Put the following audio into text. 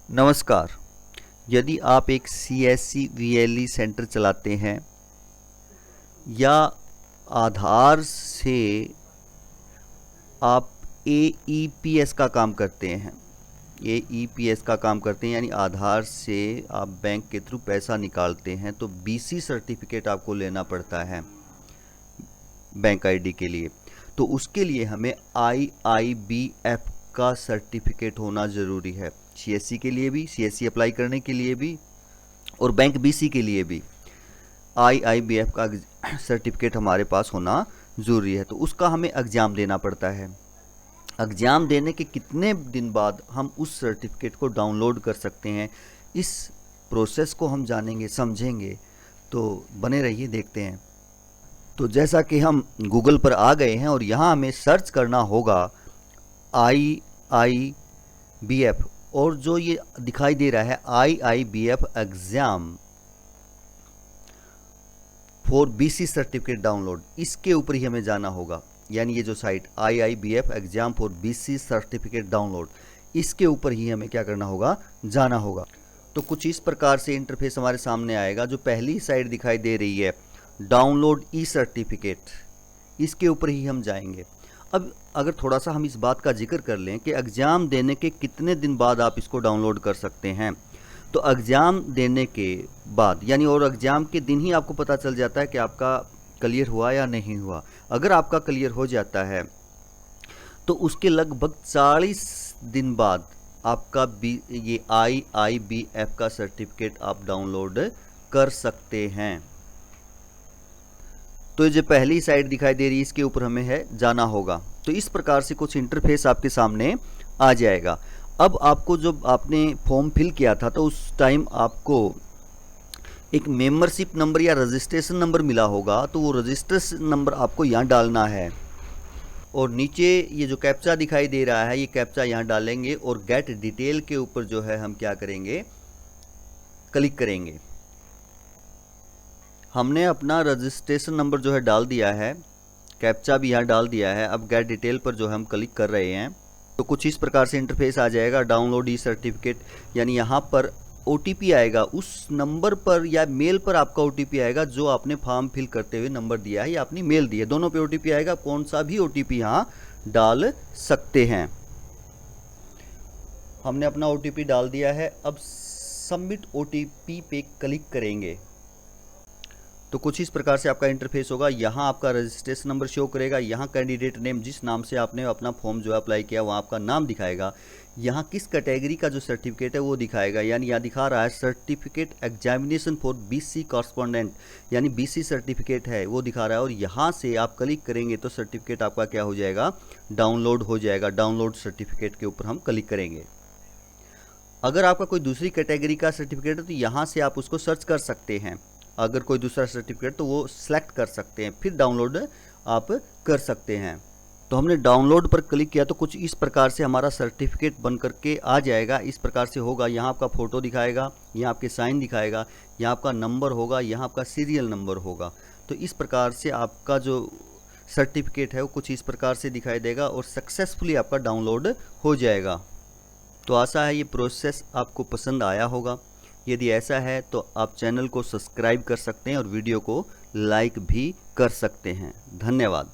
नमस्कार। यदि आप एक CSC VLE सेंटर चलाते हैं या आधार से आप AEPS का काम करते हैं, AEPS का काम करते हैं यानी आधार से आप बैंक के थ्रू पैसा निकालते हैं, तो BC सर्टिफिकेट आपको लेना पड़ता है बैंक आईडी के लिए। तो उसके लिए हमें IIBF का सर्टिफिकेट होना ज़रूरी है। CSC के लिए भी, CSC अप्लाई करने के लिए भी और बैंक BC के लिए भी IIBF का सर्टिफिकेट हमारे पास होना ज़रूरी है। तो उसका हमें एग्ज़ाम देना पड़ता है। एग्ज़ाम देने के कितने दिन बाद हम उस सर्टिफिकेट को डाउनलोड कर सकते हैं, इस प्रोसेस को हम जानेंगे, समझेंगे। तो बने रहिए, देखते हैं। तो जैसा कि हम गूगल पर आ गए हैं और यहाँ हमें सर्च करना होगा IIBF, और जो ये दिखाई दे रहा है IIBF exam for BC certificate download, इसके ऊपर ही हमें जाना होगा। यानी ये जो site IIBF exam for BC certificate download, इसके ऊपर ही हमें क्या करना होगा, जाना होगा। तो कुछ इस प्रकार से इंटरफेस हमारे सामने आएगा। जो पहली साइट दिखाई दे रही है डाउनलोड ई सर्टिफिकेट, इसके ऊपर ही हम जाएंगे। अब अगर थोड़ा सा हम इस बात का जिक्र कर लें कि एग्ज़ाम देने के कितने दिन बाद आप इसको डाउनलोड कर सकते हैं, तो एग्ज़ाम देने के बाद यानी और एग्ज़ाम के दिन ही आपको पता चल जाता है कि आपका क्लियर हुआ या नहीं हुआ। अगर आपका क्लियर हो जाता है तो उसके लगभग 40 दिन बाद आपका ये IIBF का सर्टिफिकेट आप डाउनलोड कर सकते हैं। तो ये जो पहली साइट दिखाई दे रही है, इसके ऊपर हमें जाना होगा। तो इस प्रकार से कुछ इंटरफेस आपके सामने आ जाएगा। अब आपको जब आपने फॉर्म फिल किया था तो उस टाइम आपको एक मेंबरशिप नंबर या रजिस्ट्रेशन नंबर मिला होगा, तो वो रजिस्ट्रेशन नंबर आपको यहाँ डालना है। और नीचे ये जो कैप्चा दिखाई दे रहा है, ये कैप्चा यहाँ डालेंगे और गेट डिटेल के ऊपर जो है हम क्या करेंगे, क्लिक करेंगे। हमने अपना रजिस्ट्रेशन नंबर जो है डाल दिया है, कैप्चा भी यहाँ डाल दिया है। अब गेट डिटेल पर जो है हम क्लिक कर रहे हैं। तो कुछ इस प्रकार से इंटरफेस आ जाएगा। डाउनलोड ई सर्टिफिकेट, यानी यहाँ पर OTP आएगा, उस नंबर पर या मेल पर आपका OTP आएगा जो आपने फॉर्म फिल करते हुए नंबर दिया है या अपनी मेल दी है, दोनों पे OTP आएगा। कौन सा भी OTP यहाँ डाल सकते हैं। हमने अपना OTP डाल दिया है। अब सबमिट OTP पे क्लिक करेंगे तो कुछ इस प्रकार से आपका इंटरफेस होगा। यहाँ आपका रजिस्ट्रेशन नंबर शो करेगा, यहाँ कैंडिडेट नेम, जिस नाम से आपने अपना फॉर्म जो है अप्लाई किया वहाँ आपका नाम दिखाएगा। यहाँ किस कैटेगरी का जो सर्टिफिकेट है वो दिखाएगा, यानी यहाँ दिखा रहा है certificate examination for BC correspondent, यानी BC सर्टिफिकेट है वो दिखा रहा है। और यहाँ से आप क्लिक करेंगे तो सर्टिफिकेट आपका क्या हो जाएगा, डाउनलोड हो जाएगा। डाउनलोड सर्टिफिकेट के ऊपर हम क्लिक करेंगे। अगर आपका कोई दूसरी कैटेगरी का सर्टिफिकेट है तो यहाँ से आप उसको सर्च कर सकते हैं। अगर कोई दूसरा सर्टिफिकेट तो वो सिलेक्ट कर सकते हैं, फिर डाउनलोड आप कर सकते हैं। तो हमने डाउनलोड पर क्लिक किया तो कुछ इस प्रकार से हमारा सर्टिफिकेट बन करके आ जाएगा। इस प्रकार से होगा, यहाँ आपका फ़ोटो दिखाएगा, यहाँ आपके साइन दिखाएगा, यहाँ आपका नंबर होगा, यहाँ आपका सीरियल नंबर होगा। तो इस प्रकार से आपका जो सर्टिफिकेट है वो कुछ इस प्रकार से दिखाई देगा और सक्सेसफुली आपका डाउनलोड हो जाएगा। तो आशा है ये प्रोसेस आपको पसंद आया होगा। यदि ऐसा है तो आप चैनल को सब्सक्राइब कर सकते हैं और वीडियो को लाइक भी कर सकते हैं। धन्यवाद।